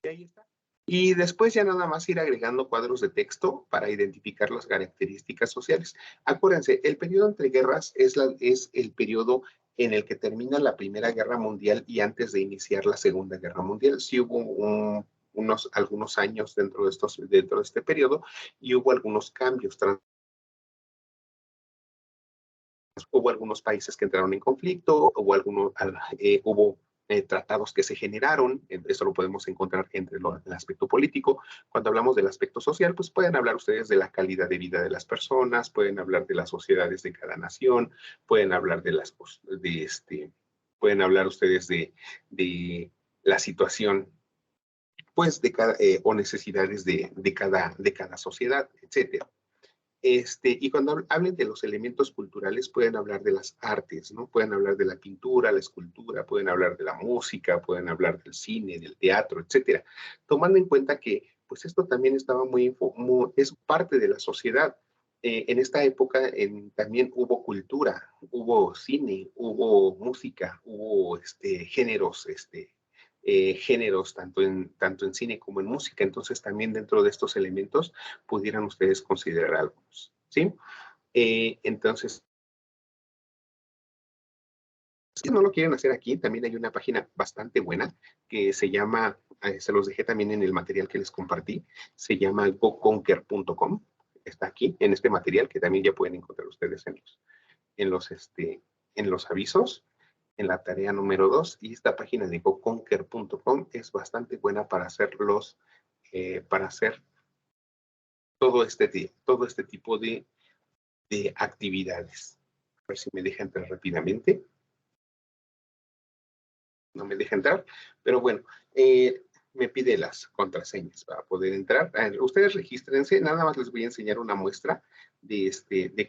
Y ahí está. Y después ya nada más ir agregando cuadros de texto para identificar las características sociales. Acuérdense, el periodo entre guerras es el periodo en el que termina la Primera Guerra Mundial y antes de iniciar la Segunda Guerra Mundial. Sí hubo algunos años dentro de este periodo y hubo algunos cambios. Hubo algunos países que entraron en conflicto, hubo tratados que se generaron, eso lo podemos encontrar entre el aspecto político. Cuando hablamos del aspecto social, pues pueden hablar ustedes de la calidad de vida de las personas, pueden hablar de las sociedades de cada nación, pueden hablar pueden hablar ustedes de la situación, pues, o necesidades de cada sociedad, etcétera. Y cuando hablen de los elementos culturales, pueden hablar de las artes, ¿no? Pueden hablar de la pintura, la escultura, pueden hablar de la música, pueden hablar del cine, del teatro, etcétera. Tomando en cuenta que, pues, esto también estaba es parte de la sociedad. En esta época también hubo cultura, hubo cine, hubo música, hubo géneros tanto en cine como en música. Entonces, también dentro de estos elementos pudieran ustedes considerar algunos, ¿sí? Entonces, si no lo quieren hacer aquí, también hay una página bastante buena que se llama, se los dejé también en el material que les compartí, se llama goconquer.com. Está aquí en este material que también ya pueden encontrar ustedes en los avisos, en la tarea número 2. Y esta página de goconquer.com es bastante buena para hacer todo este tipo de actividades. A ver si me deja entrar rápidamente. No me deja entrar, pero bueno, me pide las contraseñas para poder entrar. Ustedes regístrense, nada más les voy a enseñar una muestra de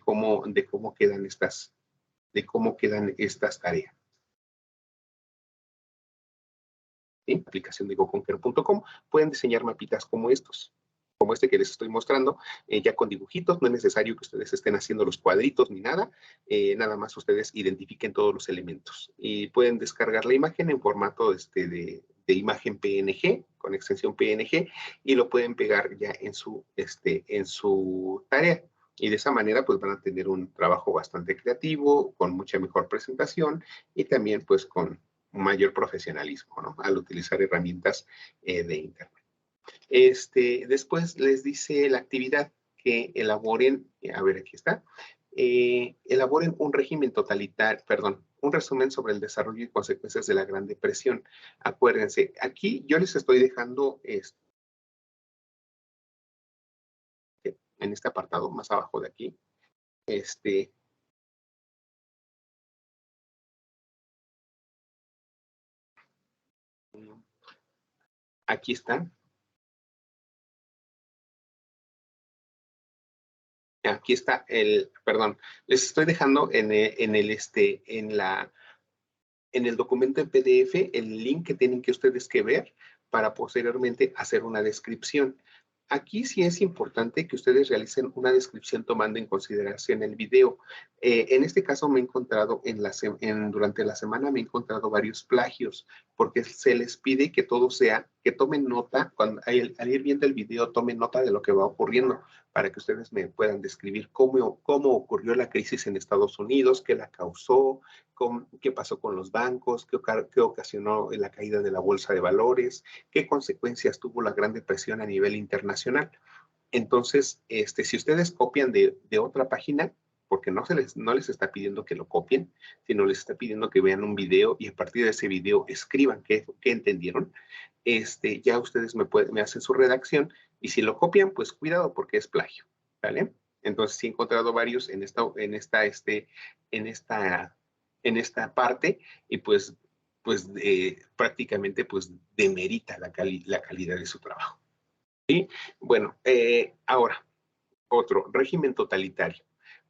cómo quedan estas tareas. ¿Sí? Aplicación de goconquer.com, pueden diseñar mapitas como estos, como este que les estoy mostrando, ya con dibujitos. No es necesario que ustedes estén haciendo los cuadritos ni nada, nada más ustedes identifiquen todos los elementos. Y pueden descargar la imagen en formato de imagen PNG, con extensión PNG, y lo pueden pegar ya en su tarea. Y de esa manera pues van a tener un trabajo bastante creativo, con mucha mejor presentación y también pues con mayor profesionalismo, ¿no? Al utilizar herramientas de internet. Después les dice la actividad, que elaboren, a ver, aquí está, elaboren un régimen totalitario, perdón, un resumen sobre el desarrollo y consecuencias de la Gran Depresión. Acuérdense, aquí yo les estoy dejando en este apartado, más abajo de aquí, aquí está. Aquí está perdón, les estoy dejando en el documento en PDF el link que tienen que ustedes que ver para posteriormente hacer una descripción. Aquí sí es importante que ustedes realicen una descripción tomando en consideración el video. En este caso me he encontrado durante la semana me he encontrado varios plagios porque se les pide que todo sea, que tomen nota, al ir viendo el video tomen nota de lo que va ocurriendo para que ustedes me puedan describir cómo ocurrió la crisis en Estados Unidos, qué la causó, qué pasó con los bancos, qué ocasionó la caída de la bolsa de valores, qué consecuencias tuvo la Gran Depresión a nivel internacional. Entonces, si ustedes copian de otra página, porque no les está pidiendo que lo copien, sino les está pidiendo que vean un video y a partir de ese video escriban qué entendieron, ya ustedes me hacen su redacción y si lo copian, pues cuidado porque es plagio, ¿vale? Entonces, sí he encontrado varios en esta parte y pues prácticamente pues demerita la calidad de su trabajo. ¿Sí? Bueno, ahora, otro, régimen totalitario.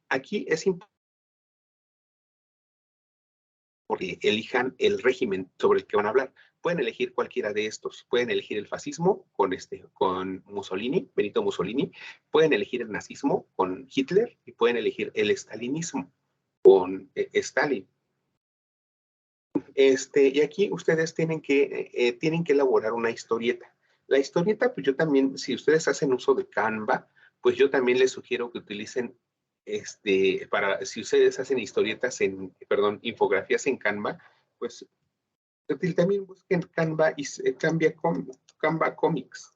Aquí es importante que elijan el régimen sobre el que van a hablar. Pueden elegir cualquiera de estos. Pueden elegir el fascismo con Mussolini, Benito Mussolini. Pueden elegir el nazismo con Hitler y pueden elegir el estalinismo con Stalin. Y aquí ustedes tienen que elaborar una historieta. La historieta, pues yo también, si ustedes hacen uso de Canva, pues yo también les sugiero que utilicen, si ustedes hacen infografías en Canva, pues también busquen Canva y Canva Comics.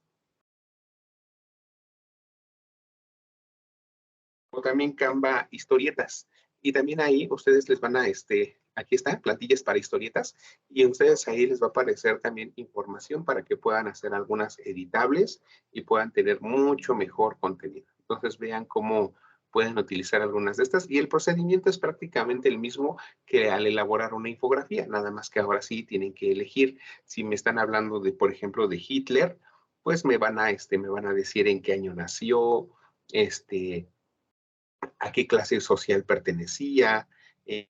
O también Canva historietas. Y también ahí ustedes les van a, aquí está, plantillas para historietas, y a ustedes ahí les va a aparecer también información para que puedan hacer algunas editables y puedan tener mucho mejor contenido. Entonces vean cómo pueden utilizar algunas de estas y el procedimiento es prácticamente el mismo que al elaborar una infografía, nada más que ahora sí tienen que elegir. Si me están hablando de, por ejemplo, de Hitler, pues me van a decir en qué año nació, a qué clase social pertenecía, eh,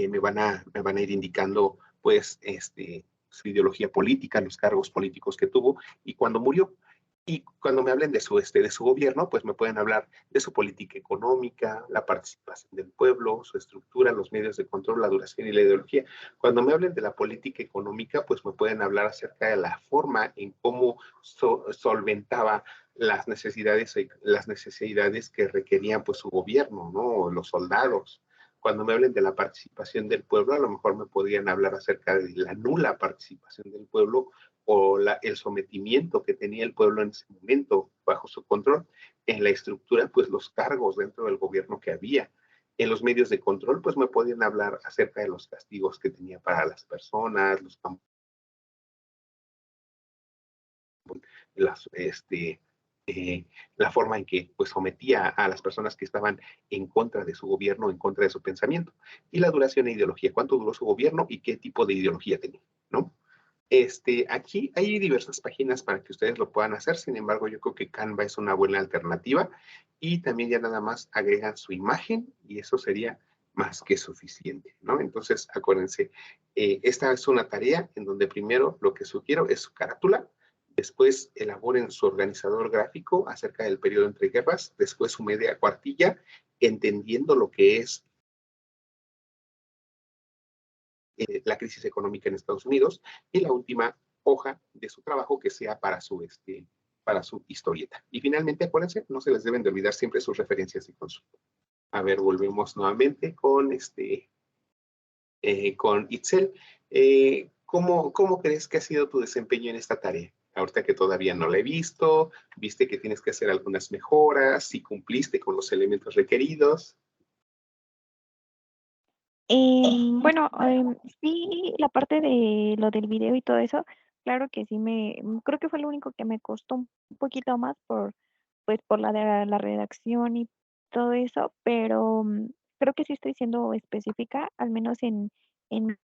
me van a ir indicando, pues, su ideología política, los cargos políticos que tuvo y cuando murió. Y cuando me hablen de su gobierno, pues me pueden hablar de su política económica, la participación del pueblo, su estructura, los medios de control, la duración y la ideología. Cuando me hablen de la política económica, pues me pueden hablar acerca de la forma en cómo solventaba las necesidades que requerían pues su gobierno, ¿no? Los soldados. Cuando me hablen de la participación del pueblo, a lo mejor me podrían hablar acerca de la nula participación del pueblo o el sometimiento que tenía el pueblo en ese momento bajo su control. En la estructura, pues los cargos dentro del gobierno que había. En los medios de control, pues me podían hablar acerca de los castigos que tenía para las personas, los campos, las, la forma en que pues sometía a las personas que estaban en contra de su gobierno, en contra de su pensamiento. Y la duración e ideología, cuánto duró su gobierno y qué tipo de ideología tenía, ¿no? Aquí hay diversas páginas para que ustedes lo puedan hacer, sin embargo, yo creo que Canva es una buena alternativa y también ya nada más agregan su imagen y eso sería más que suficiente, ¿no? Entonces, acuérdense, esta es una tarea en donde primero lo que sugiero es su carátula, después elaboren su organizador gráfico acerca del periodo entre guerras, después su media cuartilla, entendiendo lo que es la crisis económica en Estados Unidos y la última hoja de su trabajo que sea para su historieta. Y finalmente, acuérdense, no se les deben de olvidar siempre sus referencias y consulta. A ver, volvemos nuevamente con Itzel. ¿Cómo crees que ha sido tu desempeño en esta tarea? ahorita que todavía no la he visto, viste que tienes que hacer algunas mejoras, si cumpliste con los elementos requeridos. Bueno, sí, la parte de lo del video y todo eso, claro que sí creo que fue lo único que me costó un poquito más pues, por la de la redacción y todo eso, pero creo que sí estoy siendo específica, al menos en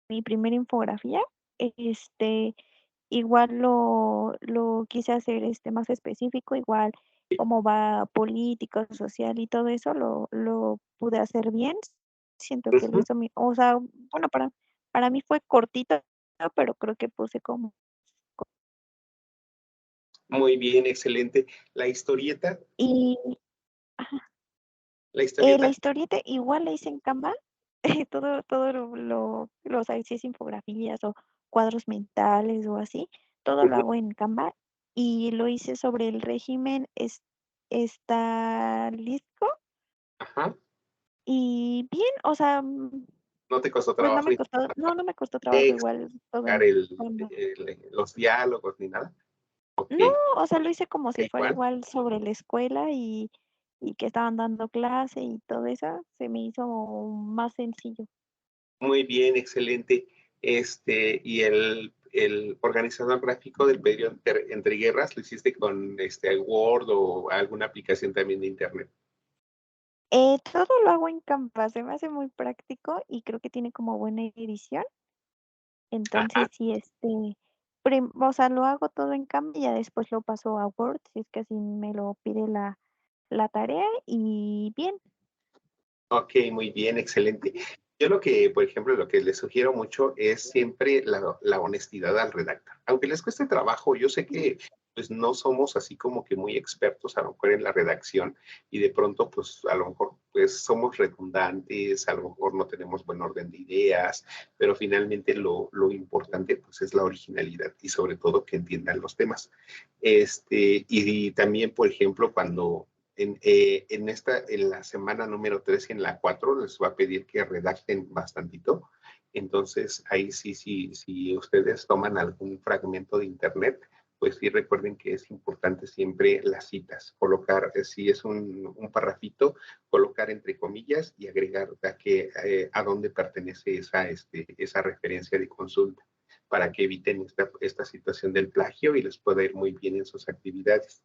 mi primera infografía. Este, igual lo quise hacer más específico, igual como va político, social y todo eso, lo pude hacer bien. Siento que lo Ujú. hizo o sea, bueno, para mí fue cortito, pero creo que puse como Muy bien, excelente. La historieta, y la la historieta. historieta igual la hice en Canva, todo o sea, si es infografías o cuadros mentales o así, todo lo Ujú. hago en Canva y lo hice sobre el régimen estalinisco Ajá. y bien, o sea, No te costó pues trabajo no me costó trabajo igual todo explicar en Canva. los diálogos ni nada. Ok, No, o sea, lo hice como ok, si fuera igual. igual sobre la escuela y que estaban dando clase y todo eso, se me hizo más sencillo. Muy bien, excelente. Y el organizador gráfico del periodo entre guerras, ¿lo hiciste con Word o alguna aplicación también de Internet? Todo lo hago en Canva, se me hace muy práctico y creo que tiene como buena edición. Ajá, Entonces, sí, o sea, lo hago todo en Canva y ya después lo paso a Word, si es que así me lo pide la tarea y bien. ok, muy bien, excelente. Yo lo que, por ejemplo, lo que les sugiero mucho es siempre la honestidad al redactar. Aunque les cueste trabajo, yo sé que pues no somos así como que muy expertos a lo mejor en la redacción y de pronto pues a lo mejor pues somos redundantes, a lo mejor no tenemos buen orden de ideas, pero finalmente lo importante pues es la originalidad y sobre todo que entiendan los temas. Y también, por ejemplo, cuando en la semana número 3 y en la 4 les va a pedir que redacten bastantito. Entonces, ahí si ustedes toman algún fragmento de internet, pues sí recuerden que es importante siempre las citas, colocar, si es un parrafito, colocar entre comillas y agregar a dónde pertenece esa referencia de consulta, para que eviten esta situación del plagio y les pueda ir muy bien en sus actividades.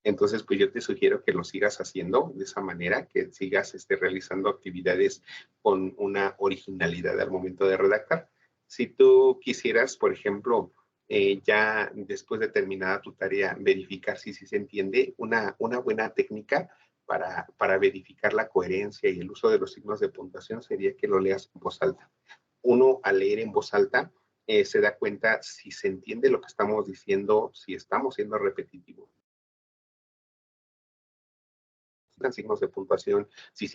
Entonces, pues yo te sugiero que lo sigas haciendo de esa manera, que sigas realizando actividades con una originalidad al momento de redactar. Si tú quisieras, por ejemplo, ya después de terminada tu tarea, verificar si se entiende, una buena técnica para verificar la coherencia y el uso de los signos de puntuación sería que lo leas en voz alta. Uno, al leer en voz alta, se da cuenta si se entiende lo que estamos diciendo, si estamos siendo repetitivos signos de puntuación, si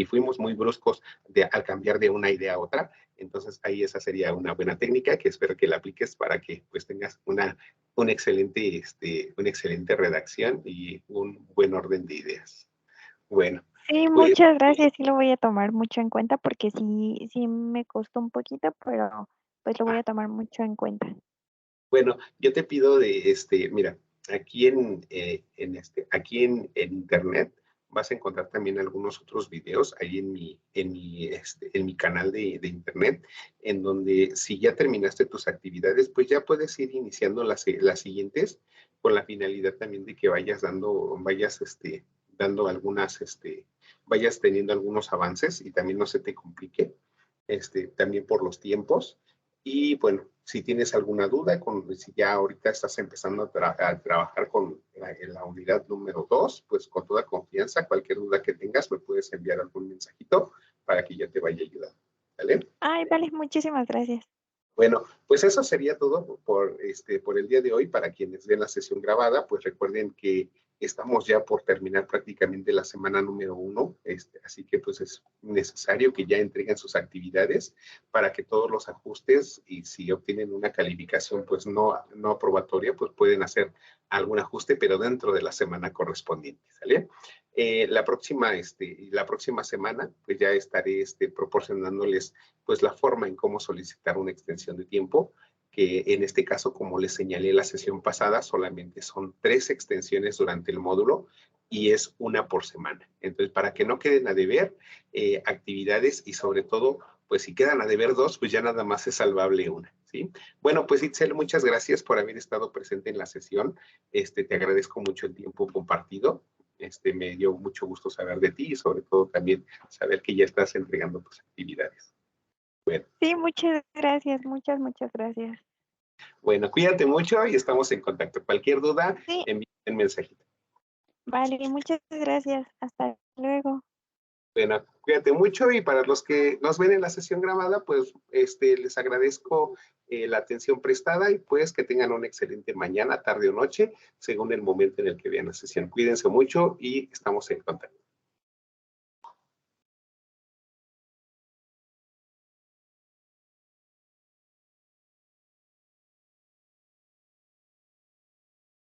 fuimos muy bruscos al cambiar de una idea a otra, entonces ahí esa sería una buena técnica que espero que la apliques para que pues tengas una excelente redacción y un buen orden de ideas. Bueno, Sí, pues muchas gracias, sí lo voy a tomar mucho en cuenta porque sí me costó un poquito, pero pues lo voy a tomar mucho en cuenta. bueno, yo te pido mira, aquí en internet vas a encontrar también algunos otros videos ahí en mi canal de internet, en donde si ya terminaste tus actividades, pues ya puedes ir iniciando las siguientes con la finalidad también de que dando vayas teniendo algunos avances y también no se te complique, también por los tiempos. Y bueno, si tienes alguna duda, si ya ahorita estás empezando a trabajar con la unidad número 2, pues con toda confianza, cualquier duda que tengas, me puedes enviar algún mensajito para que yo te vaya ayudando. ¿Vale? Ay, vale, muchísimas gracias. Bueno, pues eso sería todo por el día de hoy. Para quienes ven la sesión grabada, pues recuerden que estamos ya por terminar prácticamente la semana número 1, así que pues es necesario que ya entreguen sus actividades para que todos los ajustes y si obtienen una calificación pues no aprobatoria, pues pueden hacer algún ajuste, pero dentro de la semana correspondiente, ¿sale? La próxima semana pues ya estaré proporcionándoles pues la forma en cómo solicitar una extensión de tiempo que en este caso, como les señalé la sesión pasada, solamente son 3 extensiones durante el módulo y es una por semana. Entonces, para que no queden a deber actividades y sobre todo, pues si quedan a deber 2, pues ya nada más es salvable una, ¿sí? Bueno, pues Itzel, muchas gracias por haber estado presente en la sesión. Te agradezco mucho el tiempo compartido. Me dio mucho gusto saber de ti y sobre todo también saber que ya estás entregando tus actividades. Bueno, Sí, muchas gracias, muchas gracias. bueno, cuídate mucho y estamos en contacto. Cualquier duda, Sí, envíe un mensajito. vale, muchas gracias. Hasta luego. Bueno, cuídate mucho y para los que nos ven en la sesión grabada, pues les agradezco la atención prestada y pues que tengan una excelente mañana, tarde o noche, según el momento en el que vean la sesión. Cuídense mucho y estamos en contacto.